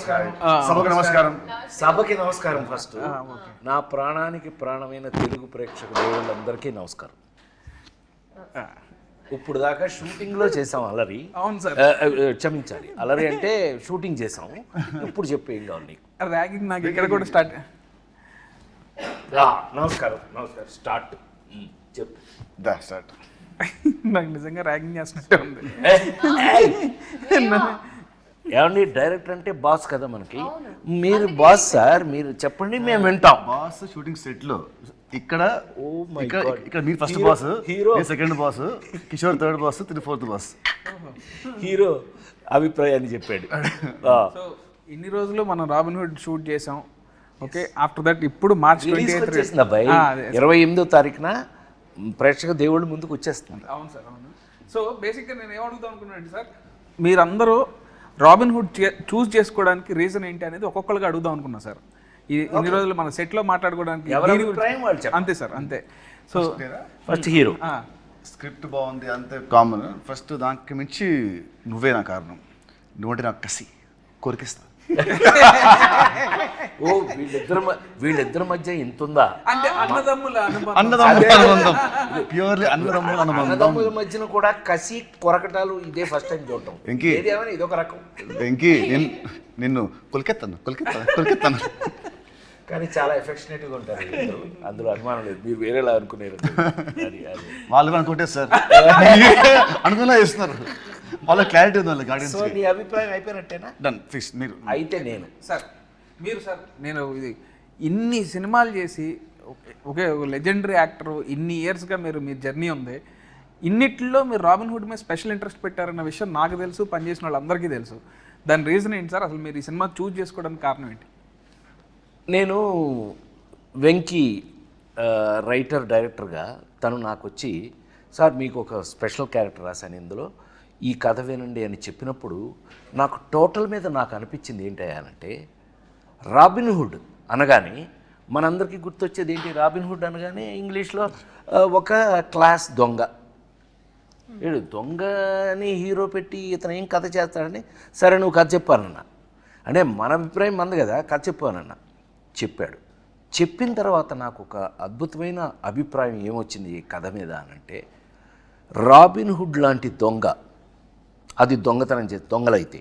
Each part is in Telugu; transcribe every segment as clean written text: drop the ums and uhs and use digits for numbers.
నమస్కారం. సభకు నమస్కారం. సభకి నమస్కారం. ఫస్ట్ నా ప్రాణానికి ప్రాణమైన తెలుగు ప్రేక్షక దేవుళ్ళందరికీ నమస్కారం. ఇప్పుడు దాకా షూటింగ్లో చేసాం అలరి. అవును సార్, క్షమించాలి, అలరి అంటే షూటింగ్ చేసాం. ఇప్పుడు చెప్పు ఏం కావాలి నీకు? ర్యాగింగ్ నాకు ఇక్కడ కూడా స్టార్ట్. నమస్కారం. నమస్కారం. స్టార్ట్ చెప్పు. స్టార్ట్. నాకు నిజంగా ర్యాగింగ్ చేస్తున్నట్టే ఉంది. ఏమండి, డైరెక్టర్ అంటే బాస్ కదా మనకి. మీరు బాస్ సార్, మీరు చెప్పండి, మేము వింటాం. బాస్ షూటింగ్ సెట్ లో ఇక్కడ my God. ఇక్కడ మీరు first boss, hero second boss, Kishore third boss, fourth boss. Hero అభిప్రాయాన్ని చెప్పాడు. సో ఇన్ని రోజులు మనం రాబిన్ హుడ్ షూట్ చేసాం. ఓకే, ఆఫ్టర్ దట్ ఇప్పుడు మార్చ్ 28 వచ్చేసింది అబ్బాయి. 28వ తారీఖున ప్రేక్షక దేవుళ్ళు ముందుకు వచ్చేస్తుంది. అవును సార్, అవును. సో బేసిక్గా నేను ఏమడుగుతాం అనుకున్నాను సార్, మీరందరూ రాబిన్ హుడ్ చూస్ చేసుకోవడానికి రీజన్ ఏంటి అనేది ఒక్కొక్కరికి అడుగుదాం అనుకున్నా సార్. ఇన్ని రోజులు మన సెట్లో మాట్లాడుకోవడానికి అంతే సార్, అంతే. సో ఫస్ట్ హీరో స్క్రిప్ట్ బాగుంది అంతే కామన్. ఫస్ట్ దానికి మించి నువ్వే నా కారణం. నువ్వంటే నాకు కసి, కోరికిస్తా. ఓ వీళ్ళిద్దరి మధ్య ఎంత ఉందా? అంటే అన్నదమ్ముల అనుబంధం, ప్యూర్లీ అన్నదమ్ముల అనుబంధం. అన్నదమ్ముల మధ్యన కూడా కసి కొరకటాలు ఇదే ఫస్ట్ టైం చూడటం. ఏదేమైనా ఇదొక రకం. వెంకీ నిన్ను కొలికెత్తాను. కానీ చాలా ఎఫెక్షనేట్గా ఉంటారు ఇద్దరు. అందులో అనుమానం లేదు. మీరు వేరేలా అనుకునేరు. వాళ్ళు కూడా అనుకుంటే సార్ అనుకున్నా చేస్తున్నారు. వాళ్ళ క్లారిటీ ఉంది వాళ్ళ గార్డెన్స్. సో నీ అభిప్రాయం అయిపోయినట్టేనా? Done, fix. మీరు అయితే నేను సార్, మీరు సార్, నేను ఇది ఇన్ని సినిమాలు చేసి ఒకే లెజెండరీ యాక్టర్, ఇన్ని ఇయర్స్గా మీ జర్నీ ఉంది. ఇన్నిట్లో మీరు రాబిన్ హుడ్ మీద స్పెషల్ ఇంట్రెస్ట్ పెట్టారన్న విషయం నాకు తెలుసు, పనిచేసిన వాళ్ళందరికీ తెలుసు. దాని రీజన్ ఏంటి సార్? అసలు మీరు ఈ సినిమా చూస్ చేసుకోవడానికి కారణం ఏంటి? నేను వెంకీ రైటర్ డైరెక్టర్గా తను నాకు వచ్చి, సార్ మీకు ఒక స్పెషల్ క్యారెక్టర్ రాశాను ఇందులో, ఈ కథ వినండి అని చెప్పినప్పుడు నాకు టోటల్ మీద నాకు అనిపించింది ఏంటంటే, రాబిన్ హుడ్ అనగానే మనందరికీ గుర్తొచ్చేది ఏంటి? రాబిన్ హుడ్ అనగానే ఇంగ్లీష్లో ఒక క్లాస్ దొంగ. వీడు దొంగని హీరో పెట్టి ఇతను ఏం కథ చేస్తాడని, సరే నువ్వు కథ చెప్పానన్నా. అంటే మన అభిప్రాయం మంది కదా, కథ చెప్పానన్నా. చెప్పాడు. చెప్పిన తర్వాత నాకు ఒక అద్భుతమైన అభిప్రాయం ఏమొచ్చింది ఈ కథ మీద అనంటే, రాబిన్ హుడ్ లాంటి దొంగ, అది దొంగతనం చేసి దొంగలైతే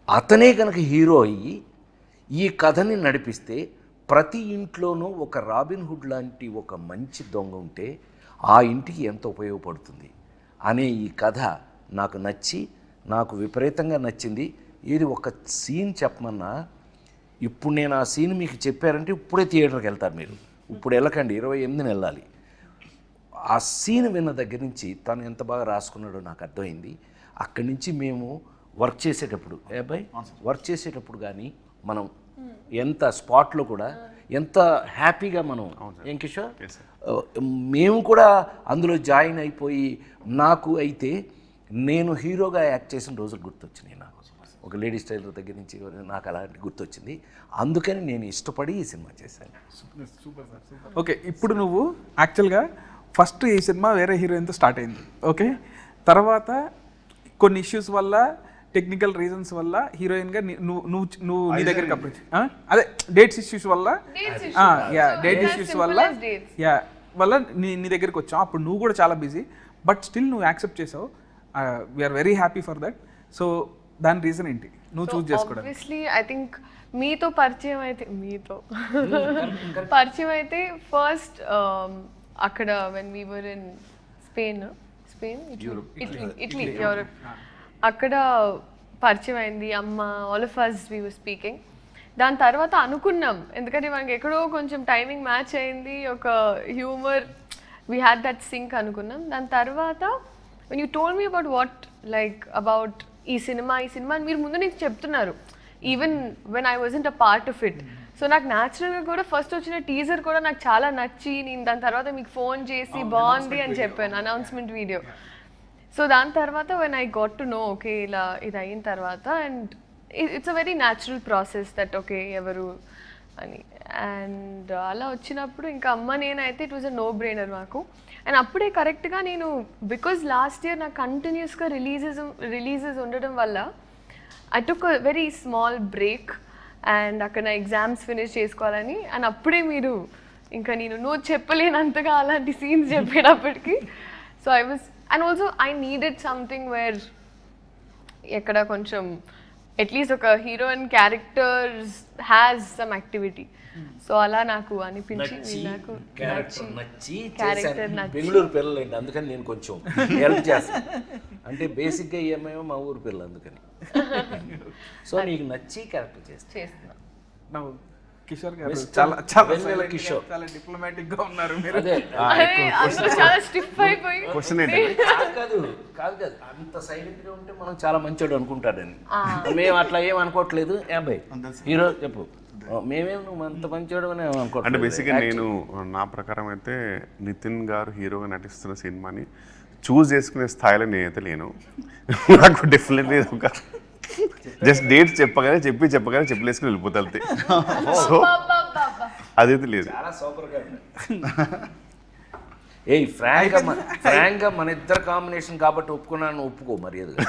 అతనే కనుక హీరో అయ్యి ఈ కథని నడిపిస్తే ప్రతి ఇంట్లోనూ ఒక రాబిన్ హుడ్ లాంటి ఒక మంచి దొంగ ఉంటే ఆ ఇంటికి ఎంత ఉపయోగపడుతుంది అనే ఈ కథ నాకు నచ్చి, నాకు విపరీతంగా నచ్చింది. ఏది ఒక సీన్ చెప్పమన్నా, ఇప్పుడు నేను ఆ సీన్ మీకు చెప్పారంటే ఇప్పుడే థియేటర్కి వెళ్తారు మీరు. ఇప్పుడు వెళ్ళకండి, 28న వెళ్ళాలి. ఆ సీన్ విన్న దగ్గర నుంచి తను ఎంత బాగా రాసుకున్నాడో నాకు అర్థమైంది. అక్కడి నుంచి మేము వర్క్ చేసేటప్పుడు, వర్క్ చేసేటప్పుడు కానీ మనం ఎంత స్పాట్లో కూడా ఎంత హ్యాపీగా మనం, ఏం కిషోర్, మేము కూడా అందులో జాయిన్ అయిపోయి, నాకు అయితే నేను హీరోగా యాక్ట్ చేసిన రోజులు గుర్తొచ్చినాయి. నాకు ఒక లేడీ స్టైలర్ దగ్గర నుంచి నాకు అలాంటి గుర్తొచ్చింది. అందుకని నేను ఇష్టపడి ఈ సినిమా చేశాను. Super sir. ఓకే, ఇప్పుడు నువ్వు యాక్చువల్గా ఫస్ట్ ఈ సినిమా వేరే హీరోయిన్తో స్టార్ట్ అయింది. ఓకే, తర్వాత కొన్ని ఇష్యూస్ వల్ల, టెక్నికల్ రీజన్స్ వల్ల హీరోయిన్గా నువ్వు నీ దగ్గరికి అప్రోచ్, అదే డేట్స్ ఇష్యూస్ వల్ల, డేట్ ఇష్యూస్ వల్ల నీ దగ్గరికి వచ్చావు. అప్పుడు నువ్వు కూడా చాలా బిజీ, బట్ స్టిల్ నువ్వు యాక్సెప్ట్ చేసావు. We're very happy for that. So దాని రీజన్ ఏంటి నువ్వు చూస్ చేసుకోవడం? ఆబ్వియస్లీ ఐ థింక్ మీతో పరిచయం అయితే ఫస్ట్ అక్కడ when we were in Spain, Italy, Europe, అక్కడ పరిచయం అయింది. అమ్మ, all of us we were speaking. దాని తర్వాత అనుకున్నాం, ఎందుకంటే మనకి ఎక్కడో కొంచెం టైమింగ్ మ్యాచ్ అయింది, ఒక humour, we had that sync అనుకున్నాం. దాని తర్వాత when you told me about what like about ఈ సినిమా మీరు ముందు నుంచి చెప్తున్నారు, even when I wasn't a part of it. So నాకు న్యాచురల్గా కూడా ఫస్ట్ వచ్చిన టీజర్ కూడా నాకు చాలా నచ్చి, నేను దాని తర్వాత మీకు ఫోన్ చేసి బాగుంది అని చెప్పాను, అనౌన్స్మెంట్ వీడియో. సో దాని తర్వాత when I got to know, okay ఇలా ఇది అయిన తర్వాత, and it's a very natural process that okay ఎవరు అని. అండ్ అలా వచ్చినప్పుడు ఇంకా అమ్మ నేనైతే it was a no brainer మాకు. అండ్ అప్పుడే కరెక్ట్గా నేను, బికాజ్ లాస్ట్ ఇయర్ నాకు కంటిన్యూస్గా రిలీజెస్ ఉండడం వల్ల I took a very small break and అక్కడ నా ఎగ్జామ్స్ ఫినిష్ చేసుకోవాలని అండ్ అప్పుడే మీరు ఇంకా నేను నువ్వు చెప్పలేనంతగా అలాంటి సీన్స్ చెప్పేటప్పటికి so I was and also I needed something where ఎక్కడ కొంచెం అట్లీస్ట్ ఒక heroine characters has some activity so అలా నాకు అనిపించి నాకు నచ్చి క్యారెక్టర్ నచ్చి బెంగళూరు పిల్లలండి అందుకని నేను కొంచెం హెల్ప్ చేస్తాను అంటే బేసిక్గా ఏమేమో మా ఊరు పిల్లలు అందుకని సో నీకు నచ్చి క్యారెక్టర్ చేస్తున్నా నవ్వు కిషోర్ గారు చాలా చాలా వెన్నెల కిషోర్. చాలా డిప్లొమాటిక్ గా ఉన్నారు మీరు. అదే అందరూ చాలా స్టిఫ్ అయిపోయి క్వశ్చన్ ఏంటి కాదు అంత సైలెంట్ గా ఉంటే మనం చాలా మంచోడు అనుకుంటాడని మేము అట్లా ఏం అనుకోవట్లేదు అబ్బాయి హీరో చెప్పు మేమేం నువ్వు అంత మంచోడు అని అంటే అనుకోవట్లేదు బేసిక్గా నేను నా ప్రకారం అయితే నితిన్ గారు హీరోగా నటిస్తున్న సినిమాని చూస్ చేసుకునే స్థాయిలో నేనైతే లేను. నాకు డెఫినెట్లీ ఒక జస్ట్ డేట్స్ చెప్పగానే చెప్పలేసుకుని వెళ్ళిపోతా అంతే. సో అదైతే లేదు. చాలా సూపర్ గా ఏయ్ ఫ్రాంక్గా మన ఇద్దరు కాంబినేషన్ కాబట్టి ఒప్పుకున్నాను ఒప్పుకో మర్యాదగా.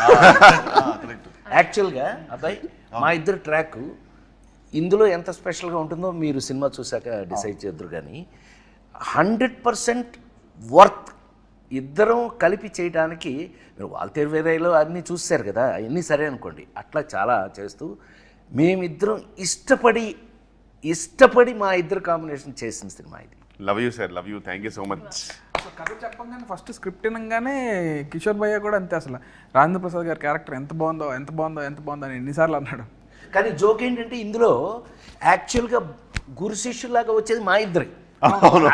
యాక్చువల్గా అబ్బాయి మా ఇద్దరు ట్రాక్ ఇందులో ఎంత స్పెషల్గా ఉంటుందో మీరు సినిమా చూసాక డిసైడ్ చేద్దరు కానీ 100% వర్త్ ఇద్దరం కలిపి చేయడానికి మీరు వాల్తేరు వేదయలో అన్నీ చూశారు కదా అవన్నీ సరే అనుకోండి అట్లా చాలా చేస్తూ మేమిద్దరం ఇష్టపడి మా ఇద్దరు కాంబినేషన్ చేసిన సినిమా ఇది. Love you sir, love you, thank you so much. అసలు కథ చెప్పంగానే ఫస్ట్ స్క్రిప్ట్ వినగానే కిషోర్ భయ్య కూడా అంతే అసలు రాజేంద్ర ప్రసాద్ గారి క్యారెక్టర్ ఎంత బాగుందో అని ఎన్నిసార్లు అన్నాడు. కానీ జోక్ ఏంటంటే ఇందులో యాక్చువల్గా గురు శిష్యులాగా వచ్చేది మా ఇద్దరే.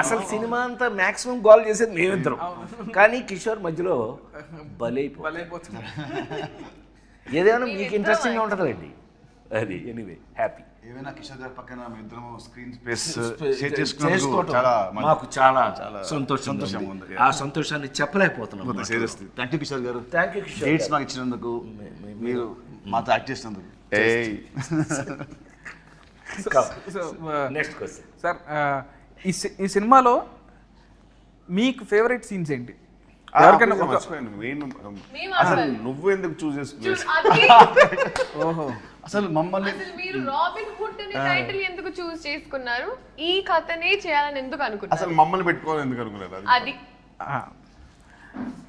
అసలు సినిమా అంతా మాక్సిమం గోల్ చేసేది మేమిద్దరం. కానీ కిషోర్ మధ్యలో బలైపోతుంది. ఏదైనా మీకు ఇంట్రెస్టింగ్గా ఉంటుందండి అది. ఎనీవే హ్యాపీ ఏమైనా కిషోర్ గారి పక్కన మేము ఇద్దరం స్క్రీన్ స్పేస్ చేసుకోవటం మాకు చాలా సంతోషం ఉంది. ఆ సంతోషాన్ని చెప్పలేకపోతున్నాం. థ్యాంక్ యూ కిషోర్ గారు, థ్యాంక్ యూ కిషోర్. డేట్స్ మాకు ఇచ్చినందుకు, మీరు మాతో యాక్ట్ చేసినందుకు. నెక్స్ట్ క్వశ్చన్ సార్, ఈ సినిమాలో మీకు ఫేవరెట్ సీన్స్ ఏంటి? ఎవరికైనా అసలు నువ్వు ఎందుకు చూస్ చేసుకున్నావు? ఓహో, అసలు మమ్మల్ని మీరు రాబిన్ హుడ్ అనే టైటిల్ ఎందుకు చూస్ చేసుకున్నారు? ఈ కథనే చేయాలని ఎందుకు అనుకున్నారు? అసలు మమ్మల్ని పెట్టుకోవాలని ఎందుకు అనుకున్నారు? అది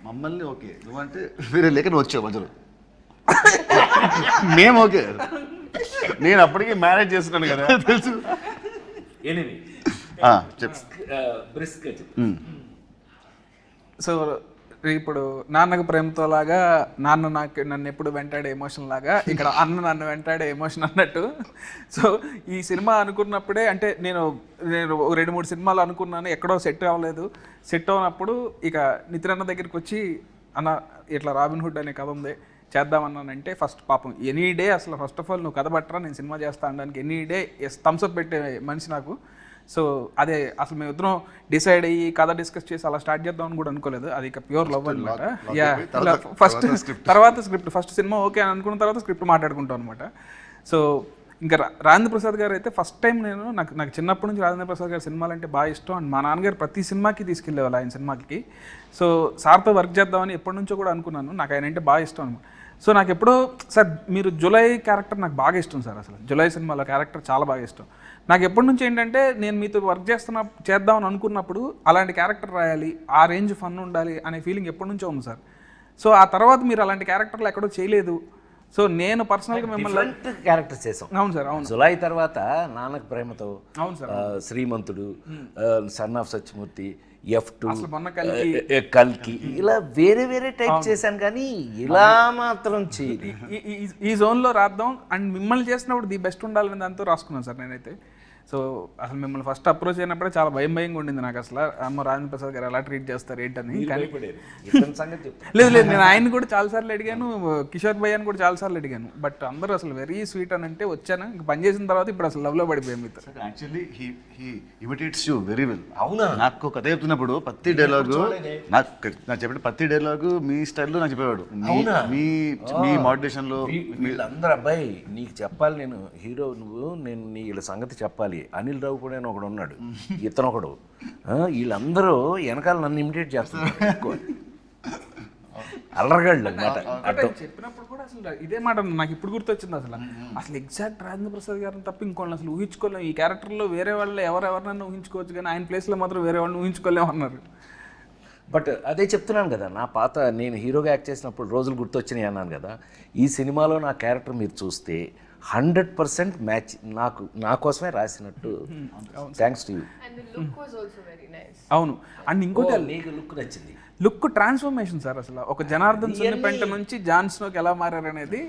మమ్మల్ని ఓకే నువ్వంటే వేరే లేక నువ్వు వచ్చావు మధ్యలో. మేము ఓకే, నేను అప్పటికే మ్యారేజ్ చేస్తున్నాను కదా తెలుసు. ఎనిమిది చెప్పు. బ్రిస్క్ సో ఇప్పుడు నాన్నకు ప్రేమతో లాగా నాన్న నన్ను ఎప్పుడు వెంటాడే ఎమోషన్ లాగా ఇక్కడ అన్న నన్ను వెంటాడే ఎమోషన్ అన్నట్టు. సో ఈ సినిమా అనుకున్నప్పుడే అంటే నేను 2-3 సినిమాలు అనుకున్నాను, ఎక్కడో సెట్ అవ్వలేదు. సెట్ అవునప్పుడు ఇక నితిన్ అన్న దగ్గరికి వచ్చి అన్న ఇట్లా రాబిన్ హుడ్ అనే కథ ఉంది చేద్దామన్నానంటే ఫస్ట్ పాపం ఎనీ డే అసలు ఫస్ట్ ఆఫ్ ఆల్ నువ్వు కథ పట్టరా నేను సినిమా చేస్తా అనడానికి ఎనీ డే థమ్స్అప్ పెట్టే మనిషి నాకు. సో అదే అసలు మేము ఇద్దరం డిసైడ్ అయ్యి కథ డిస్కస్ చేసి అలా స్టార్ట్ చేద్దామని కూడా అనుకోలేదు. అది ఇక ప్యూర్ లవ్ అనమాట. తర్వాత స్క్రిప్ట్ ఫస్ట్ సినిమా ఓకే అని అనుకున్న తర్వాత స్క్రిప్ట్ మాట్లాడుకుంటాం అనమాట. సో ఇంకా రాజేంద్ర ప్రసాద్ గారు అయితే ఫస్ట్ టైం నాకు చిన్నప్పటి నుంచి రాజేంద్ర ప్రసాద్ గారి సినిమాలు అంటే బాగా ఇష్టం. అండ్ మా నాన్నగారు ప్రతి సినిమాకి తీసుకెళ్ళేవాళ్ళు ఆయన సినిమాకి. సో సార్తో వర్క్ చేద్దామని ఎప్పటి నుంచో కూడా అనుకున్నాను. నాకు ఆయన అంటే బాగా ఇష్టం అనమాట. సో నాకు ఎప్పుడో సార్ మీరు జులై క్యారెక్టర్ నాకు బాగా ఇష్టం సార్. అసలు జులై సినిమాలో క్యారెక్టర్ చాలా బాగా ఇష్టం నాకు. ఎప్పటి నుంచి ఏంటంటే నేను మీతో వర్క్ చేద్దామని అనుకున్నప్పుడు అలాంటి క్యారెక్టర్ రాయాలి, ఆ రేంజ్ ఫన్ ఉండాలి అనే ఫీలింగ్ ఎప్పటి నుంచో ఉంది సార్. సో ఆ తర్వాత మీరు అలాంటి క్యారెక్టర్లు ఎక్కడో చేయలేదు. సో నేను పర్సనల్గా మిమ్మల్ని క్యారెక్టర్ చేసాం. అవును సార్, అవును. జులై తర్వాత నాన్నకు ప్రేమతో, అవును sir, Srimanthudu, son of Satyamurthy, F2, కల్కి, ఇలా వేరే టైప్ చేశాను కానీ ఇలా మాత్రం చేయదు. ఈ జోన్లో రాద్దాం అండ్ మిమ్మల్ని చేసినప్పుడు ది బెస్ట్ ఉండాలని దాంతో రాసుకున్నాను సార్ నేనైతే. సో అసలు మిమ్మల్ని ఫస్ట్ అప్రోచ్ అయినప్పుడే చాలా భయంగా ఉండింది నాకు. అసలు అమ్మ రాజేంద్ర ప్రసాద్ గారు ఎలా ట్రీట్ చేస్తారు ఏంటని. లేదు నేను ఆయన కూడా చాలాసార్లు అడిగాను, కిషోర్ భయ్యాని కూడా చాలాసార్లు అడిగాను. బట్ అందరూ అసలు వెరీ స్వీట్ అని అంటే వచ్చాను. ఇంక పని చేసిన తర్వాత ఇప్పుడు అసలు లవ్లో పడిపోయాం మీతో. Actually he imitates you very well. అవునా? నాకు కథ చెప్తున్నప్పుడు ప్రతి డైలాగు నాకు చెప్పిన ప్రతి డైలాగు మీ స్టైల్లో నాకు చెప్పేవాడు. మీ మాడ్యులేషన్లో వీళ్ళందరూ అబ్బాయి నీకు చెప్పాలి, నేను హీరో నువ్వు, నేను వీళ్ళ సంగతి చెప్పాలి. అనిల్ రావు కూడా ఒకడు ఉన్నాడు, ఇతను ఒకడు, వీళ్ళందరూ వెనకాల నన్ను ఇమిటేట్ చేస్తున్నారు. అల్లరగాళ్ళు అన్నమాట. చెప్పినప్పుడు కూడా అసలు ఇదే మాట నాకు ఇప్పుడు గుర్తొచ్చింది అసలు ఎగ్జాక్ట్ రాజేంద్ర ప్రసాద్ గారిని తప్ప ఇంకోళ్ళని అసలు ఊహించుకోలేము. ఈ క్యారెక్టర్లో వేరే వాళ్ళు ఎవరెవరినైనా ఊహించుకోవచ్చు, కానీ ఆయన ప్లేస్లో మాత్రం వేరే వాళ్ళని ఊహించుకోలేము అన్నారు. బట్ అదే చెప్తున్నాను కదా, నా పాత నేను హీరోగా యాక్ట్ చేసినప్పుడు రోజులు గుర్తొచ్చినాయి అన్నాను కదా. ఈ సినిమాలో నా క్యారెక్టర్ మీరు చూస్తే 100% మ్యాచ్ నా కోసమే రాసినట్టు. Thanks to you. And the look was also very nice. అవును. అండ్ ఇంకోటి నీకు లుక్ నచ్చింది. లుక్ ట్రాన్స్ఫర్మేషన్ సార్, అసలు ఒక జనార్దన్ సున్నిపెంట నుంచి జాన్ స్నోకి ఎలా మారారనేది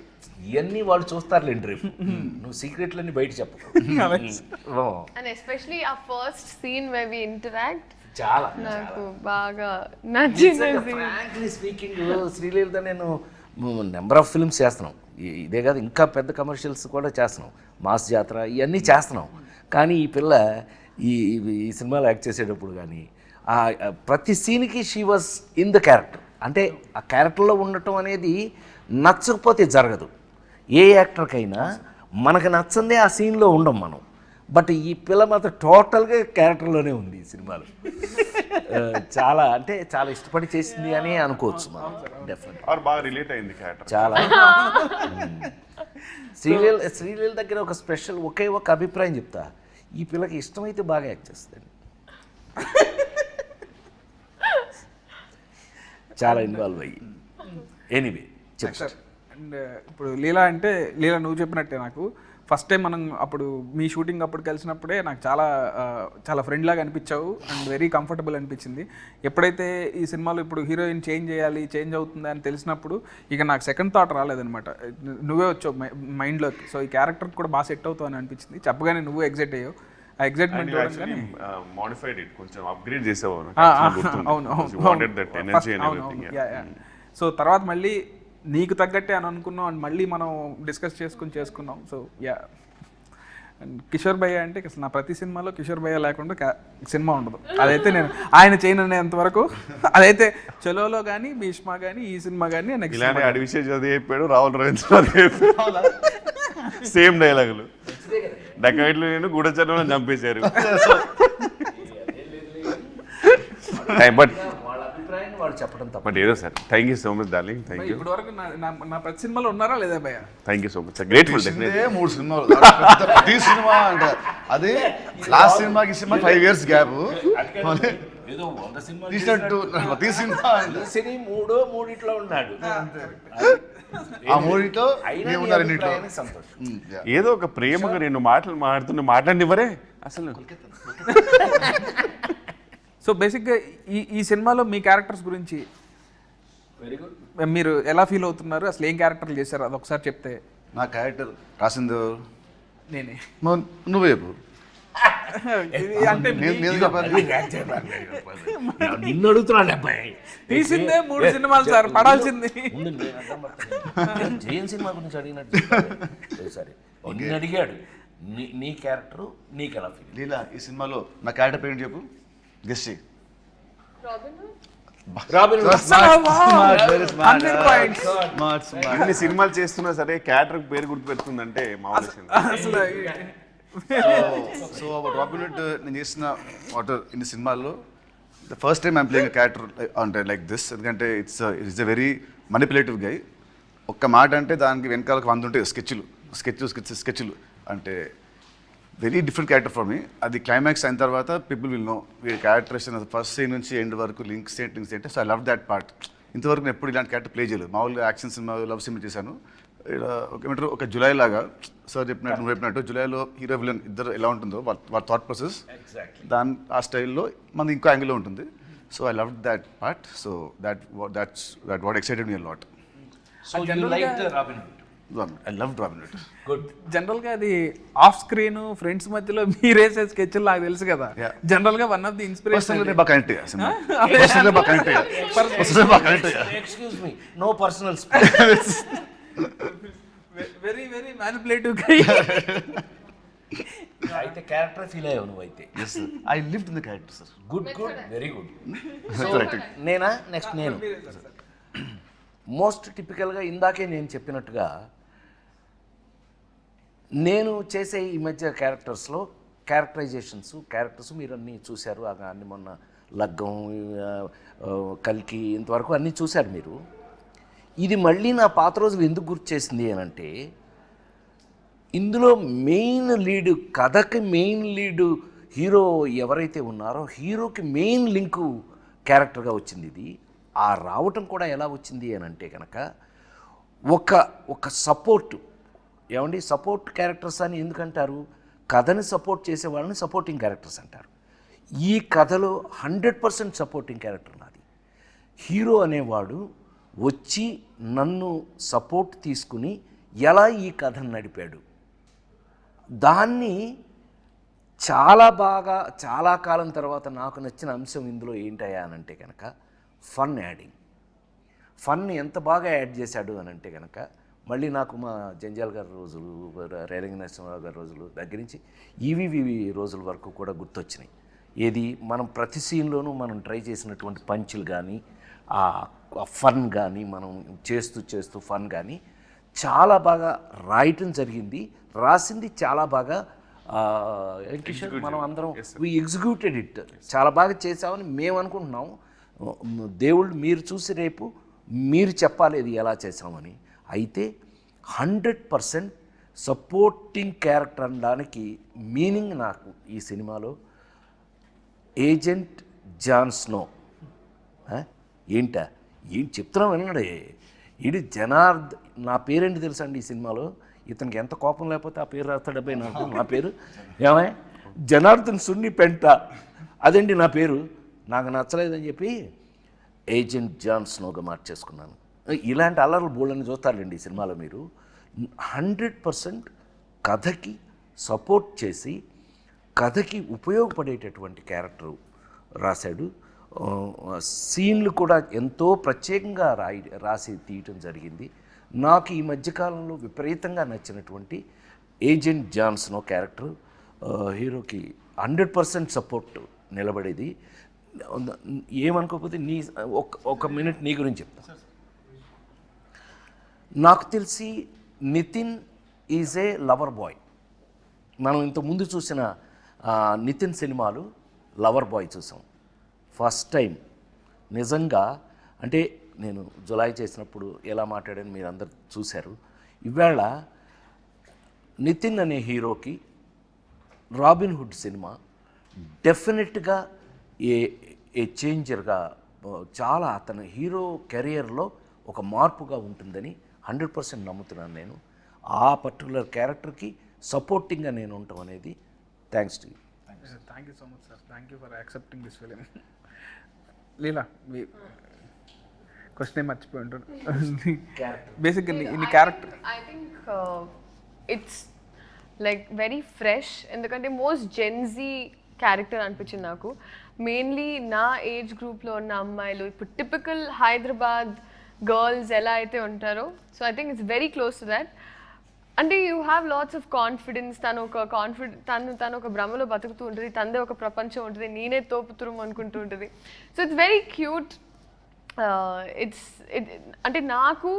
ఇవన్నీ వాళ్ళు చూస్తారులేండి రేపు. నువ్వు సీక్రెట్లన్నీ బయట చెప్పు. And especially our first scene where we interact, చాలా నాకు బాగా నచ్చింది. ఫ్రాంక్లీ స్పీకింగ్ శ్రీలీలతో నేను నెంబర్ ఆఫ్ ఫిల్మ్స్ చేస్తున్నాం. ఇదే కాదు, ఇంకా పెద్ద కమర్షియల్స్ కూడా చేస్తున్నాం, మాస్ జాతర ఇవన్నీ చేస్తున్నాం. కానీ ఈ పిల్ల ఈ ఈ సినిమాలో యాక్ట్ చేసేటప్పుడు కానీ ప్రతి సీన్కి she was in the character. అంటే ఆ క్యారెక్టర్లో ఉండటం అనేది నచ్చకపోతే జరగదు. ఏ యాక్టర్కైనా మనకు నచ్చందే ఆ సీన్లో ఉండం మనం. బట్ ఈ పిల్ల మాత్రం టోటల్గా క్యారెక్టర్లోనే ఉంది ఈ సినిమాలో. చాలా అంటే చాలా ఇష్టపడి చేసింది అని అనుకోవచ్చు మనం. డెఫినెట్ బాగా రిలేట్ అయింది క్యారెక్టర్ చాలా. శ్రీలీల దగ్గర ఒక స్పెషల్ ఒకే ఒక అభిప్రాయం చెప్తా, ఈ పిల్లకి ఇష్టమైతే బాగా యాక్ట్ చేస్తుంది. చాలా ఇన్వాల్వ్ అయ్యి. Anyway sir. అండ్ ఇప్పుడు లీలా అంటే లీలా నువ్వు చెప్పినట్టే నాకు ఫస్ట్ టైం మనం అప్పుడు మీ షూటింగ్ అప్పుడు కలిసినప్పుడే నాకు చాలా చాలా ఫ్రెండ్ లాగా అనిపించావు అండ్ వెరీ కంఫర్టబుల్ అనిపించింది. ఎప్పుడైతే ఈ సినిమాలో ఇప్పుడు హీరోయిన్ చేంజ్ అవుతుంది అని తెలిసినప్పుడు ఇక నాకు సెకండ్ థాట్ రాలేదనమాట. నువ్వే వచ్చావు మైండ్లోకి. సో ఈ క్యారెక్టర్ కూడా బాగా సెట్ అవుతావు అని అనిపించింది. చెప్పగానే నువ్వు ఎగ్జైట్ అయ్యావు. ఆ ఎగ్జైట్మెంట్ మోడిఫైడ్ ఇట్ కొంచెం అప్గ్రేడ్ చేసావు. సో తర్వాత మళ్ళీ నీకు తగ్గట్టే అని అనుకున్నాం అండ్ మళ్ళీ మనం డిస్కస్ చేసుకున్నాం. So yeah. అండ్ కిషోర్ భయ్య అంటే అసలు నా ప్రతి సినిమాలో కిషోర్ భయ్య లేకుండా సినిమా ఉండదు. అదైతే నేను ఆయన చేయనంత వరకు అదైతే చలోలో కానీ భీష్మ కానీ ఈ సినిమా కానీ ఇలానే అడివిషయం చదివి చెప్పాడు, రాహుల్ రవీంద్ర సేమ్ డైలాగులు. డకాయిట్లు నేను గూఢచర్మలో చంపేశారు. బట్ వాళ్ళు చెప్పడం తప్ప. బట్ ఏదో sir, thank you so much darling. Thank you. ఇప్పటి వరకు నా ప్రతి సినిమాలో ఉన్నారా లేదా భయ్య? Thank you so much. Grateful. 3 సినిమాలు ప్రతి సినిమా అంటే అదే లాస్ట్ సినిమాకి 5 years గ్యాప్ ఏదో 100 సినిమాలు తీసినట్టు ప్రతి సినిమా సినీ మూడిట్లో ఉన్నాడు. ఆ మూడిట్లో ఉన్నారు రెండిట్లో. సంతోషం. ఏదో ఒక ప్రేమగా నేను మాట్లాడినివ్వరే అసలు. సో బేసిక్గా ఈ సినిమాలో మీ క్యారెక్టర్స్ గురించి వెరీ గుడ్. మీరు ఎలా ఫీల్ అవుతున్నారు, అసలు ఏం క్యారెక్టర్లు చేశారు అది ఒకసారి చెప్తే. నా క్యారెక్టర్ రాసింది నేనే. నువ్వే చెప్పు. అంటే నిన్ను అడుగుతున్నాను అబ్బాయి. తీసిందే 3 సినిమాలు సార్, పడాల్సింది. జయన్ సినిమా గురించి అడిగినట్టు సరే నిన్ను అడిగాడు. నీ క్యారెక్టర్ నీకు ఎలా ఫీల్? లీలా ఈ సినిమాలో నా క్యారెక్టర్ పేరు చెప్పు, గెస్ చేయి. అన్ని సినిమాలు చేస్తున్నా సరే క్యారెక్టర్ పేరు గుర్తు పెడుతుందంటే అసలు. సో రాబిన్ హుడ్ నేను చేసిన ఇన్ని సినిమాల్లో the first time I'm playing character అంటే లైక్ దిస్. ఎందుకంటే ఇట్స్ ఎ వెరీ మనిపులేటివ్ గై. ఒక్క మాట అంటే దానికి వెనకాలకు 100 ఉంటాయి స్కెచ్లు అంటే very different character for me. అది క్లైమాక్స్ అయిన తర్వాత పీపుల్ విల్ నో ఈ క్యారెక్టరేషన్ ఫస్ట్ సీన్ నుంచి ఎండ్ వరకు లింక్స్ ఏంటి. So I love that part. ఇంతవరకు నేను ఎప్పుడు ఇలాంటి క్యారెక్టర్ ప్లే చేయలేదు. మామూలుగా యాక్షన్ సినిమా, లవ్ సినిమా చేశాను. ఏమంటారు ఒక జులై లాగా సార్ చెప్పినట్టు నువ్వు చెప్పినట్టు జులైలో హీరో విలన్ ఇద్దరు ఎలా ఉంటుందో వాళ్ళ థాట్ ప్రాసెస్ దాని ఆ స్టైల్లో మనది ఇంకో యాంగిల్లో ఉంటుంది. So I love that part. So that's what excited me a lot. I love robin hood. Good. జనరల్గా అది ఆఫ్ స్క్రీన్ ఫ్రెండ్స్ మధ్యలో మీరేసే స్కెచ్లు నాకు తెలుసు కదా. జనరల్గా one of the inspiration excuse me, no personal. Very very manipulative. అయితే క్యారెక్టర్ ఫీల్ అయ్యావు నువ్వు అయితే. I lived in the character sir. Good, very good. నేనా నెక్స్ట్ నేను మోస్ట్ టిపికల్గా ఇందాకే నేను చెప్పినట్టుగా నేను చేసే ఈ మధ్య క్యారెక్టర్స్ మీరు అన్నీ చూశారు. అన్ని మొన్న లగ్గం, కల్కి ఇంతవరకు అన్నీ చూశారు మీరు. ఇది మళ్ళీ నా పాత రోజులు ఎందుకు గుర్తు చేసింది అని అంటే, ఇందులో మెయిన్ లీడు, కథకి మెయిన్ లీడు హీరో ఎవరైతే ఉన్నారో హీరోకి మెయిన్ లింకు క్యారెక్టర్గా వచ్చింది ఇది. ఆ రావటం కూడా ఎలా వచ్చింది అని అంటే కనుక ఒక సపోర్టు, ఏమండి సపోర్ట్ క్యారెక్టర్స్ అని ఎందుకంటారు? కథని సపోర్ట్ చేసే వాళ్ళని సపోర్టింగ్ క్యారెక్టర్స్ అంటారు. ఈ కథలో 100% సపోర్టింగ్ క్యారెక్టర్ నాది. హీరో అనేవాడు వచ్చి నన్ను సపోర్ట్ తీసుకుని ఎలా ఈ కథను నడిపాడు, దాన్ని చాలా బాగా చాలా కాలం తర్వాత నాకు నచ్చిన అంశం ఇందులో ఏంటయ్యా అని అంటే కనుక ఫన్ యాడింగ్. ఫన్ ఎంత బాగా యాడ్ చేశాడు అని అంటే కనుక మళ్ళీ నాకు మా జంజాల్ గారి రోజులు, రేలంగి నరసింహరావు గారి రోజులు దగ్గర నుంచి ఈవీవి రోజుల వరకు కూడా గుర్తొచ్చినాయి. ఏది మనం ప్రతి సీన్లోనూ మనం ట్రై చేసినటువంటి పంచులు కానీ, ఆ ఫన్ కానీ, మనం చేస్తూ ఫన్ కానీ చాలా బాగా రాయటం జరిగింది. రాసింది చాలా బాగా కిషోర్, మనం అందరం వీ ఎగ్జిక్యూటెడ్ ఇట్, చాలా బాగా చేసామని మేము అనుకుంటున్నాం. దేవుళ్ళు మీరు చూసి రేపు మీరు చెప్పాలి ఇది ఎలా చేసామని. అయితే 100% సపోర్టింగ్ క్యారెక్టర్ అనడానికి మీనింగ్ నాకు ఈ సినిమాలో ఏజెంట్ జాన్ స్నో. ఏంటా ఏం చెప్తున్నాం విన్నాడే, ఇది నా పేరేంటి తెలుసా అండి ఈ సినిమాలో? ఇతనికి ఎంత కోపం లేకపోతే ఆ పేరు రాస్తాడబ్బాయి నాకు. నా పేరు ఏమై జనార్దన్ సున్ని పెంట, అదండి నా పేరు. నాకు నచ్చలేదని చెప్పి ఏజెంట్ జాన్ స్నోగా మార్చేసుకున్నాను. ఇలాంటి అల్లర్లు బోళ్ళని చూస్తారండి ఈ సినిమాలో మీరు. 100% కథకి సపోర్ట్ చేసి కథకి ఉపయోగపడేటటువంటి క్యారెక్టర్ రాశాడు. సీన్లు కూడా ఎంతో ప్రత్యేకంగా రాసి తీయటం జరిగింది. నాకు ఈ మధ్యకాలంలో విపరీతంగా నచ్చినటువంటి ఏజెంట్ జాన్ స్నో క్యారెక్టర్ హీరోకి 100% సపోర్ట్ నిలబడేది. ఏమనుకోకపోతే ఒక మినిట్ నీ గురించి చెప్తా. నాకు తెలిసి Nitin is a lover boy. మనం ఇంతకుముందు చూసిన నితిన్ సినిమాలు లవర్ బాయ్ చూసాం. ఫస్ట్ టైం నిజంగా అంటే నేను జులై చేసినప్పుడు ఎలా మాట్లాడాను మీరు అందరు చూశారు. ఇవాళ నితిన్ అనే హీరోకి రాబిన్ హుడ్ సినిమా డెఫినెట్గా ఏ చేంజర్గా, చాలా అతని హీరో కెరియర్లో ఒక మార్పుగా ఉంటుందని 100% నమ్ముతున్నాను నేను. ఆ పర్టికులర్ క్యారెక్టర్కి సపోర్టింగ్గా నేను ఉండటం అనేది thanks to you. Thank you so much sir. Thank you for accepting this film. Leela, me question మర్చిపోయి ఉంటారు. బేసిక్గా ఇన్ని character I think it's like very fresh, ఎందుకంటే మోస్ట్ జెన్జీ క్యారెక్టర్ అనిపించింది నాకు. మెయిన్లీ నా ఏజ్ గ్రూప్లో ఉన్న అమ్మాయిలు, ఇప్పుడు టిపికల్ హైదరాబాద్ గర్ల్స్ ఎలా అయితే ఉంటారో, so I think it's very close to that. అంటే you have lots of confidence. తను ఒక భ్రమలో బతుకుతూ ఉంటుంది, తనదే ఒక ప్రపంచం ఉంటుంది, నేనే తోపుతురం అనుకుంటూ ఉంటుంది. So it's very cute. అంటే నాకు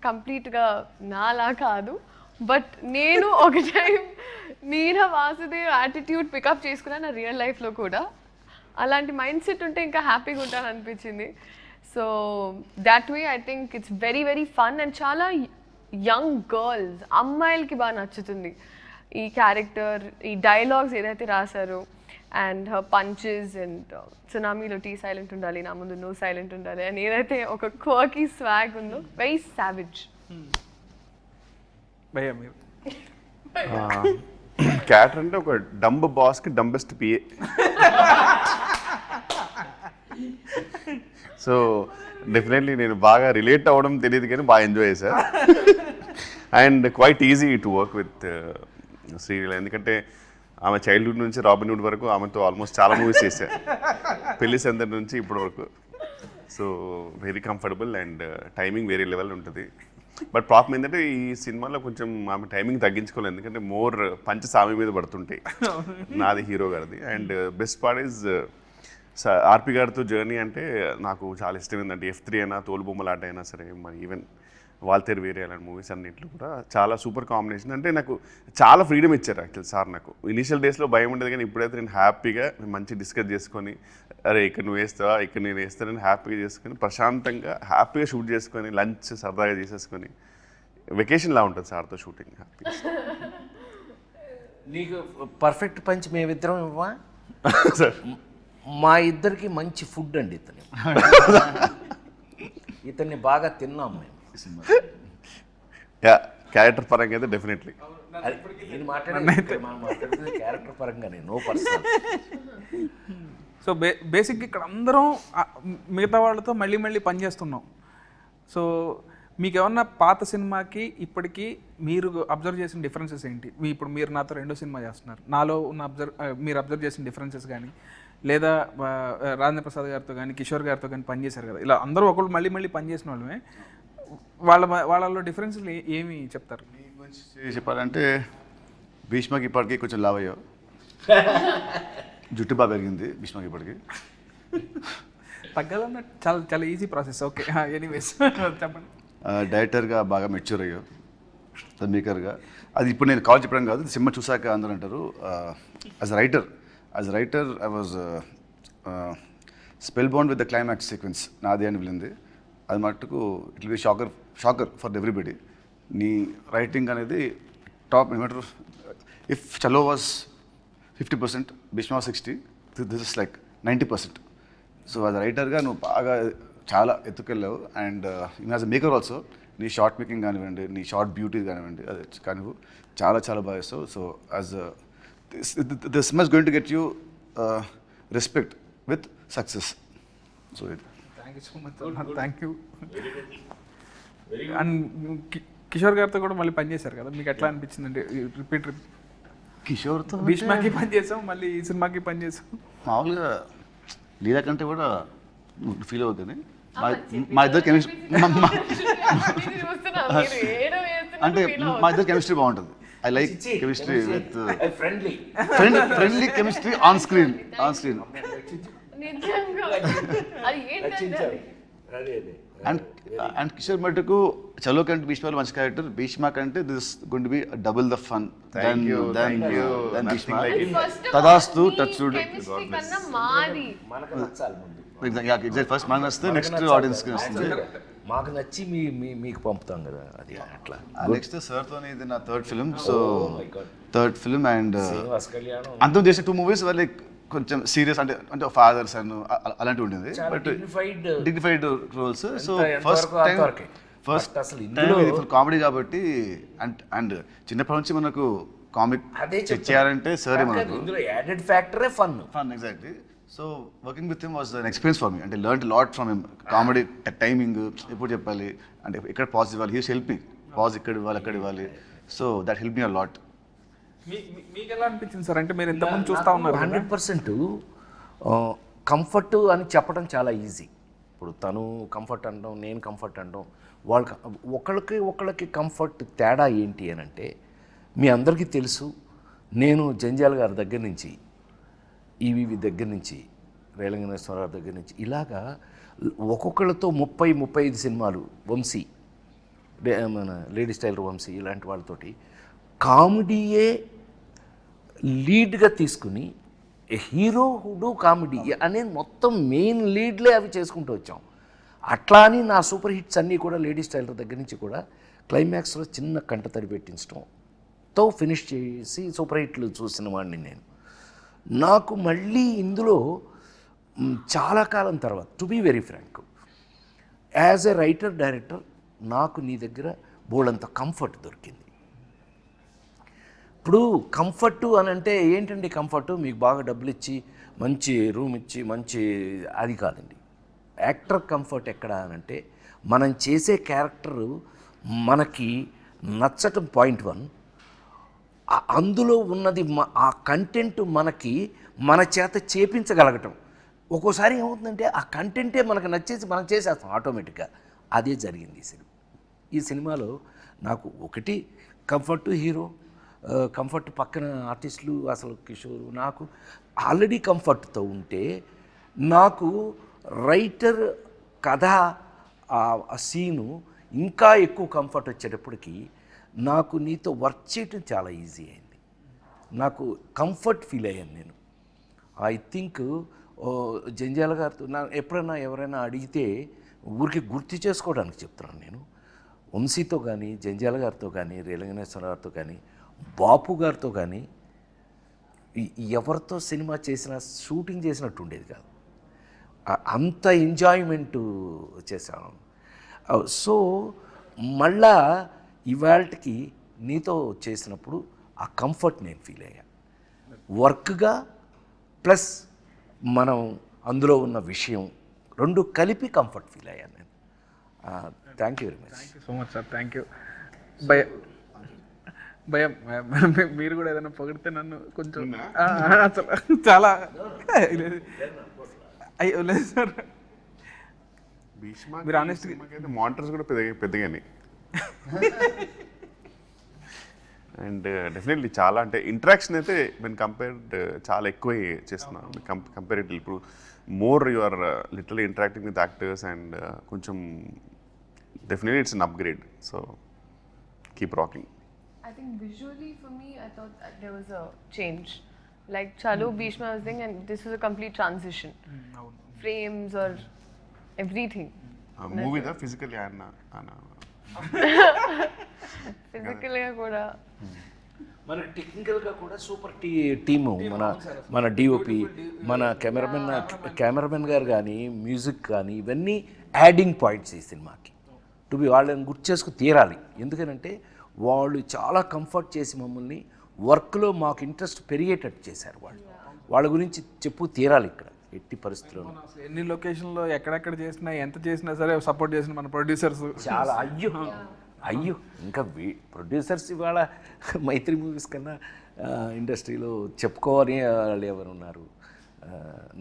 కంప్లీట్గా నాలా కాదు, బట్ నేను ఒక టైం మీరా వాసుదేవ్ యాటిట్యూడ్ పికప్ చేసుకున్నాను నా రియల్ లైఫ్లో కూడా. అలాంటి మైండ్ సెట్ ఉంటే ఇంకా హ్యాపీగా ఉంటాను అనిపించింది. So that way I think it's very very fun and చాలా యంగ్ గర్ల్స్, అమ్మాయిలకి బాగా నచ్చుతుంది ఈ క్యారెక్టర్. ఈ డైలాగ్స్ ఏదైతే రాశారో అండ్ హర్ పంచెస్ అండ్ సునామీలో టీ సైలెంట్ ఉండాలి, నా ముందు నో సైలెంట్ ఉండాలి అని ఏదైతే ఒక క్వర్కీ స్వాగ్ ఉందో, వెరీ సావిజ్. భయ్యా మీరు క్యారెక్టర్ అంటే ఒక డంబ్ బాస్కి డంబెస్ట్ పిఏ. సో డెఫినెట్లీ నేను బాగా రిలేట్ అవ్వడం తెలియదు కానీ బాగా ఎంజాయ్ చేశాను. And quiet easy to work with Sreeleela, ఎందుకంటే ఆమె చైల్డ్హుడ్ నుంచి రాబిన్హుడ్ వరకు ఆమెతో ఆల్మోస్ట్ చాలా మూవీస్ చేశాను, పెళ్లి సందడి నుంచి ఇప్పటి వరకు. So very comfortable and timing వేరే లెవెల్ ఉంటుంది. బట్ ప్రాబ్లం ఏంటంటే ఈ సినిమాలో కొంచెం ఆమె టైమింగ్ తగ్గించుకోలేదు, ఎందుకంటే మోర్ పంచెస్ ఆమె మీద పడుతుంటాయి, నాది హీరో గారిది. అండ్ బెస్ట్ పార్ట్ ఈజ్ ఆర్పి గారితో జర్నీ అంటే నాకు చాలా ఇష్టం. ఏంటంటే F3 అయినా, తోలుబొమ్మలాట అయినా సరే, మరి ఈవెన్ వాల్తేరు వేరే అలాంటి మూవీస్ అన్నింటిలో కూడా చాలా సూపర్ కాంబినేషన్. అంటే నాకు చాలా ఫ్రీడమ్ ఇచ్చారు యాక్చువల్ సార్. నాకు ఇనీషియల్ డేస్లో భయం ఉండేది, కానీ ఇప్పుడైతే నేను హ్యాపీగా మంచి డిస్కస్ చేసుకొని, అరే ఇక్కడ నువ్వు వేస్తావా, ఇక్కడ నేను వేస్తానని హ్యాపీగా చేసుకొని, ప్రశాంతంగా హ్యాపీగా షూట్ చేసుకొని, లంచ్ సరదాగా చేసేసుకొని, వెకేషన్లా ఉంటుంది సార్తో షూటింగ్ హ్యాపీగా. నీకు పర్ఫెక్ట్ పంచ్ మేమిద్దరం ఇవ్వా సార్ మా ఇద్దరికి మంచి ఫుడ్ అండి ఇతన్ని బాగా తిన్నాం మేము. యా క్యారెక్టర్ పరంగా అయితే డెఫినెట్లీ. నేను మాట్లాడేది క్యారెక్టర్ పరంగానే, నో పర్సనల్. సో బేసిక్గా ఇక్కడ అందరం మిగతా వాళ్ళతో మళ్ళీ మళ్ళీ పనిచేస్తున్నాం. సో మీకు ఏమన్నా పాత సినిమాకి ఇప్పటికీ మీరు అబ్జర్వ్ చేసిన డిఫరెన్సెస్ ఏంటి? ఇప్పుడు మీరు నాతో 2వ సినిమా చేస్తున్నారు, నాలో ఉన్న మీరు అబ్జర్వ్ చేసిన డిఫరెన్సెస్ కానీ, లేదా రాజేంద్ర ప్రసాద్ గారితో కానీ కిషోర్ గారితో కానీ పనిచేశారు కదా, ఇలా అందరూ ఒకళ్ళు మళ్ళీ మళ్ళీ పనిచేసిన వాళ్ళమే, వాళ్ళలో డిఫరెన్స్లు ఏమి చెప్తారు? నీ గురించి చెప్పాలంటే భీష్మకి ఇప్పటికీ కొంచెం లావ్ అయ్యావు, జుట్టు బాగా పెరిగింది భీష్మకి ఇప్పటికి. తగ్గాలన్న చాలా చాలా ఈజీ ప్రాసెస్. ఓకే ఎనీవేస్ చెప్పండి. డైరెక్టర్గా బాగా మెచ్యూర్ అయ్యావు, మేకర్గా. అది ఇప్పుడు నేను కాల్ చెప్పడం కాదు, సినిమా చూసాక అందరూ అంటారు. As writer I was spellbound with the climax sequence నాది అని వెళ్ళింది. అది మట్టుకు it will be shocker for everybody. నీ రైటింగ్ అనేది టాప్. ఏమంటారు, if Chalo was 50%, Bheeshma 60, this is like 90%. So as రైటర్గా నువ్వు బాగా చాలా ఎత్తుకెళ్ళావు. And as a maker also నీ షార్ట్ మేకింగ్ కానివ్వండి, నీ షార్ట్ బ్యూటీ కానివ్వండి, అది కానివ్వు చాలా చాలా బాగా చేస్తావు. So as this cinema is going to get you respect with success. So ఇది thank you so much. Thank you. And Kishore గారితో కూడా మళ్ళీ పనిచేశారు కదా, మీకు ఎట్లా అనిపించింది? అంటే రిపీట్ కిషోర్తో భీష్మకి పనిచేసాం, మళ్ళీ ఈ సినిమాకి పనిచేసాం. మామూలుగా లీలా కంటే కూడా ఫీల్ అవుతుంది. మా ఇద్దరు కెమిస్ట్రీ అంటే మా ఇద్దరు కెమిస్ట్రీ బాగుంటుంది. I like chemistry with friendly chemistry on screen. And Kishore మటుకు చలో కంటే భీష్మలో మంచి క్యారెక్టర్, భీష్మ కంటే this going to be double the fun then Bheeshma. తదాస్తు టచ్వుడ్. ఫస్ట్ మనకు వస్తే నెక్స్ట్ ఆడియన్స్కి వస్తుంది. మాకు నచ్చి మీకు పంపుతాం కదా, అది అట్లా. నెక్స్ట్ సార్తో ఇది నా third film. So third film and కళ్యాణం అంతం చేసిన 2 మూవీస్ వల్ల కొంచెం సీరియస్, అంటే ఫాదర్స్ అండ్ అలాంటివి ఉండింది, but dignified roles. So first time ఇది ఫుల్ కామెడీ కాబట్టి. అండ్ చిన్నప్పటి నుంచి మనకు కామిక్ చేయాలంటే సరే మనకు యాడెడ్ ఫ్యాక్టరే fun. Exactly. So working with him was an experience for me. అంటే learn lot from him. Comedy timing ఎప్పుడు చెప్పాలి, అంటే ఎక్కడ పాజ్ ఇవ్వాలి, హీ హెల్ప్ మీ. పాజ్ ఇక్కడ ఇవ్వాలి, అక్కడ ఇవ్వాలి. So that help me a lot. మీకు ఎలా అనిపించింది సార్? అంటే మీరు ఎంతమంది చూస్తూ ఉన్నారు? 100% కంఫర్ట్ అని చెప్పడం చాలా ఈజీ. ఇప్పుడు తను కంఫర్ట్ అనడం, నేను కంఫర్ట్ అనడం, ఒకళ్ళకి కంఫర్ట్ తేడా ఏంటి అని అంటే, మీ అందరికీ తెలుసు, నేను జంజాల్ గారి దగ్గర నుంచి, ఈవీవి దగ్గర నుంచి, రేలంగనేశ్వరరావు దగ్గర నుంచి, ఇలాగా ఒక్కొక్కళ్ళతో 30-35 సినిమాలు, వంశీ, మన లేడీస్ టైలర్ వంశీ, ఇలాంటి వాళ్ళతోటి కామెడీయే లీడ్గా తీసుకుని హీరో హుడు కామెడీ అనే మొత్తం మెయిన్ లీడ్లే అవి చేసుకుంటూ వచ్చాం. అట్లా అని నా సూపర్ హిట్స్ అన్నీ కూడా లేడీస్ టైలర్ దగ్గర నుంచి కూడా క్లైమాక్స్లో చిన్న కంటతడి పెట్టించడంతో ఫినిష్ చేసి సూపర్ హిట్లు చూసిన వాడిని నేను. నాకు మళ్ళీ ఇందులో చాలా కాలం తర్వాత, to be very frank, as a writer director నాకు నీ దగ్గర బోల్డంత కంఫర్ట్ దొరికింది. ఇప్పుడు కంఫర్టు అని అంటే ఏంటండి కంఫర్టు? మీకు బాగా డబ్బులు ఇచ్చి మంచి రూమ్ ఇచ్చి మంచి, అది కాదండి. యాక్టర్ కంఫర్ట్ ఎక్కడ అని అంటే, మనం చేసే క్యారెక్టరు మనకి నచ్చటం పాయింట్ 1, అందులో ఉన్నది ఆ కంటెంట్ మనకి మన చేత చేపించగలగటం. ఒక్కోసారి ఏమవుతుందంటే ఆ కంటెంటే మనకు నచ్చేసి మనం చేసేస్తాం ఆటోమేటిక్గా. అదే జరిగింది ఈ సినిమాలో. నాకు ఒకటి కంఫర్ట్ హీరో, కంఫర్ట్ పక్కన ఆర్టిస్టులు, అసలు కిషోర్, నాకు ఆల్రెడీ కంఫర్ట్తో ఉంటే, నాకు రైటర్ కథ ఆ సీను ఇంకా ఎక్కువ కంఫర్ట్ వచ్చేటప్పటికి నాకు నీతో వర్క్ చేయటం చాలా ఈజీ అయింది. నాకు కంఫర్ట్ ఫీల్ అయ్యాను నేను. ఐ థింక్ జంజాల గారితో ఎప్పుడైనా ఎవరైనా అడిగితే ఊరికి గుర్తు చేసుకోవడానికి చెప్తున్నాను నేను. వంశీతో కానీ, జంజాల గారితో కానీ, రేలంగనేశ్వర గారితో కానీ, బాపు గారితో కానీ ఎవరితో సినిమా చేసినా షూటింగ్ చేసినట్టు ఉండేది కాదు. అంత ఎంజాయ్మెంట్ చేశాను. సో మళ్ళా ఇవాళకి నీతో చేసినప్పుడు ఆ కంఫర్ట్ నేను ఫీల్ అయ్యా. వర్క్గా ప్లస్ మనం అందులో ఉన్న విషయం రెండు కలిపి కంఫర్ట్ ఫీల్ అయ్యాను నేను. Thank you very much. Thank you so much sir. Thank you. భయం మీరు కూడా ఏదైనా పొగిడితే నన్ను కొంచెం అసలు చాలా అయ్యో లేదు సార్. భీష్మ మీరు honest మానిటర్స్ కూడా పెద్దగానే అండ్ డెఫినెట్లీ చాలా అంటే ఇంటరాక్షన్ అయితే నేను కంపేర్డ్ చాలా ఎక్కువ చేస్తున్నాను కంపేరిటివ్. ఇప్పుడు more you are literally interacting with actors and కొంచెం definitely it's an upgrade. So keep rocking. I think visually for me, I thought that there was a change. Like Chalo Bhishma was thing, and this was a complete transition. Frames or everything. మూవీదా ఫిజికల్లీ ఆయన Physically కూడా. మన టెక్నికల్గా కూడా సూపర్ టీము. మన డిఓపి, మన కెమెరామెన్ గారు కానీ, మ్యూజిక్ కానీ, ఇవన్నీ యాడింగ్ పాయింట్స్ ఈ సినిమాకి. టు బి వాళ్ళని గుర్తు చేసుకు తీరాలి. ఎందుకనంటే వాళ్ళు చాలా కంఫర్ట్ చేసి మమ్మల్ని వర్క్లో మాకు ఇంట్రెస్ట్ పెరిగేటట్టు చేశారు. వాళ్ళ గురించి చెప్పు తీరాలి ఇక్కడ ఎట్టి పరిస్థితుల్లో. ఎన్ని లొకేషన్లో ఎక్కడెక్కడ చేసినా ఎంత చేసినా సరే సపోర్ట్ చేసిన మన ప్రొడ్యూసర్స్ చాలా అయ్యో ఇంకా ప్రొడ్యూసర్స్ ఇవాళ మైత్రి మూవీస్ కన్నా ఇండస్ట్రీలో చెప్పుకోవాలి వాళ్ళు ఎవరు ఉన్నారు.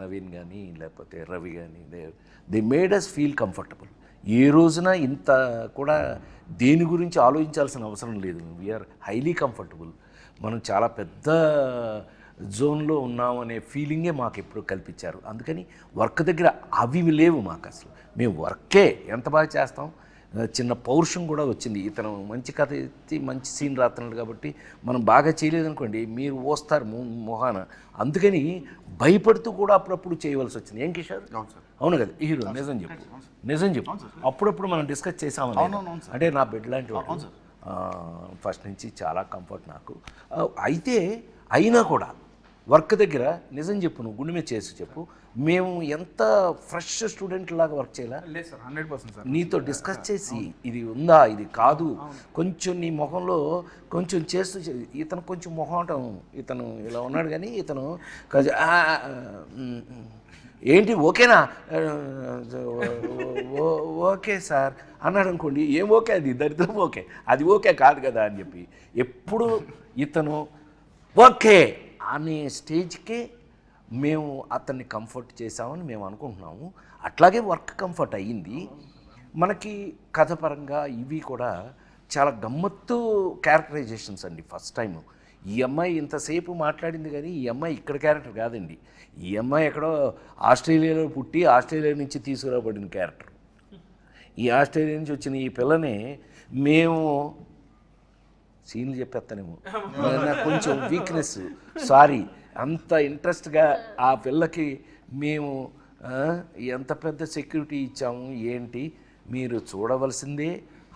నవీన్ కానీ లేకపోతే రవి కానీ they made us feel comfortable. ఏ రోజున ఇంత కూడా దేని గురించి ఆలోచించాల్సిన అవసరం లేదు. We are highly comfortable. మనం చాలా పెద్ద జోన్లో ఉన్నామనే ఫీలింగే మాకు ఎప్పుడు కల్పించారు. అందుకని వర్క్ దగ్గర అవి లేవు మాకు అసలు. మేము వర్కే ఎంత బాగా చేస్తాం. చిన్న పౌరుషం కూడా వచ్చింది. ఇతను మంచి కథ ఎత్తి మంచి సీన్ రాస్తున్నాడు కాబట్టి మనం బాగా చేయలేదనుకోండి మీరు ఓస్తారు మొహాన. అందుకని భయపడుతూ కూడా అప్పుడప్పుడు చేయవలసి వచ్చింది. ఏం కిషోర్? అవును కదా హీరో? నిజం చెప్పు. అప్పుడప్పుడు మనం డిస్కస్ చేసామని. అంటే నా బెడ్ లాంటి వాడు ఫస్ట్ నుంచి చాలా కంఫర్ట్ నాకు. అయితే అయినా కూడా వర్క్ దగ్గర నిజం చెప్పు, నువ్వు గుండె మీద చేసి చెప్పు, మేము ఎంత ఫ్రెష్ స్టూడెంట్ లాగా వర్క్ చేయాలా? లేదు సార్, 100% సార్. నీతో డిస్కస్ చేసి ఇది ఉందా ఇది కాదు కొంచెం నీ మొహంలో కొంచెం చేస్తూ ఇతను కొంచెం మొహం ఇతను ఇలా ఉన్నాడు కానీ ఇతను ఏంటి ఓకేనా ఓకే సార్ అన్నాడు అనుకోండి. ఏం ఓకే అది దరిద్రం ఓకే, అది ఓకే కాదు కదా అని చెప్పి ఎప్పుడు ఇతను ఓకే అనే స్టేజ్కే మేము అతన్ని కంఫర్ట్ చేసామని మేము అనుకుంటున్నాము. అట్లాగే వర్క్ కంఫర్ట్ అయ్యింది మనకి. కథ పరంగా ఇవి కూడా చాలా గమ్మత్తు క్యారెక్టరైజేషన్స్ అండి. ఫస్ట్ టైం ఈ అమ్మాయి ఇంతసేపు మాట్లాడింది కానీ ఈ అమ్మాయి ఇక్కడ క్యారెక్టర్ కాదండి. ఈ అమ్మాయి ఎక్కడో ఆస్ట్రేలియాలో పుట్టి ఆస్ట్రేలియా నుంచి తీసుకురాబడిన క్యారెక్టర్. ఈ ఆస్ట్రేలియా నుంచి వచ్చిన ఈ పిల్లని మేము సీన్లు చెప్పేస్తానేమో, నాకు కొంచెం వీక్నెస్, సారీ. అంత ఇంట్రెస్ట్గా ఆ పిల్లకి మేము ఎంత పెద్ద సెక్యూరిటీ ఇచ్చాము ఏంటి మీరు చూడవలసిందే,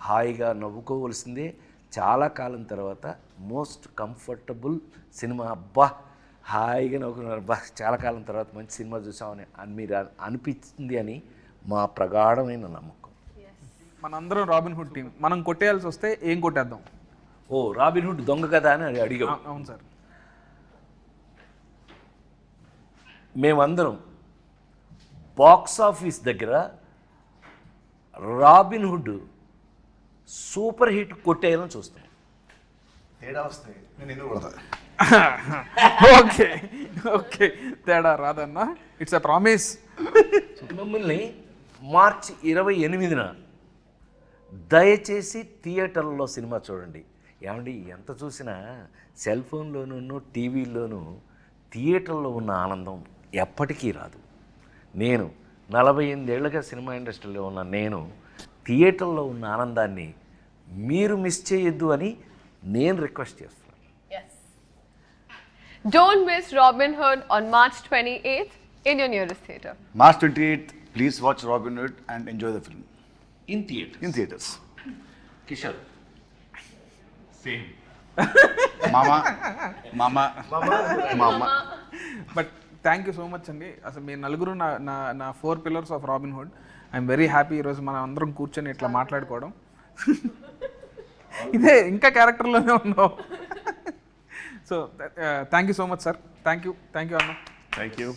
హాయిగా నవ్వుకోవలసిందే. చాలా కాలం తర్వాత మోస్ట్ కంఫర్టబుల్ సినిమా. అబ్బా హాయిగా నవ్వుకున్నారు, అబ్బా చాలా కాలం తర్వాత మంచి సినిమా చూసామని మీరు అనిపించింది అని మా ప్రగాఢమైన నమ్మకం. మనందరం రాబిన్ హుడ్ టీం. మనం కొట్టేయాల్సి వస్తే ఏం కొట్టేద్దాం? ఓ రాబిన్ హుడ్ దొంగ కదా అని అడిగాం. అవును సార్. మేమందరం బాక్స్ ఆఫీస్ దగ్గర రాబిన్ హుడ్ సూపర్ హిట్ కొట్టేయాలని చూస్తాం. తేడా వస్తాయి నేను ఎందుకు కొడతా? ఓకే ఓకే, తేడా రాదన్నా, ఇట్స్ ఎ ప్రామిస్. మిమ్మల్ని మార్చి 28న దయచేసి థియేటర్లో సినిమా చూడండి. ఏమండి ఎంత చూసినా సెల్ ఫోన్లోనూ టీవీలోనూ థియేటర్లో ఉన్న ఆనందం ఎప్పటికీ రాదు. నేను 48 ఏళ్ళుగా సినిమా ఇండస్ట్రీలో ఉన్న నేను థియేటర్లో ఉన్న ఆనందాన్ని మీరు మిస్ చేయొద్దు అని నేను రిక్వెస్ట్ చేస్తున్నాను. Yes. Don't miss Robin Hood on March 28th in your nearest theatre. March 28th, please watch Robin Hood and enjoy the film in theatre. in theaters. Kishore Mama, mama. But thank you so much అండి. అసలు మీ నలుగురు నా నా నా 4 pillars of robin hood. I'm very happy ఈరోజు మనం అందరం కూర్చొని ఇట్లా మాట్లాడుకోవడం. ఇదే ఇంకా క్యారెక్టర్లోనే ఉన్నావు. So thank you so much sir. Thank you అన్న. Thank you.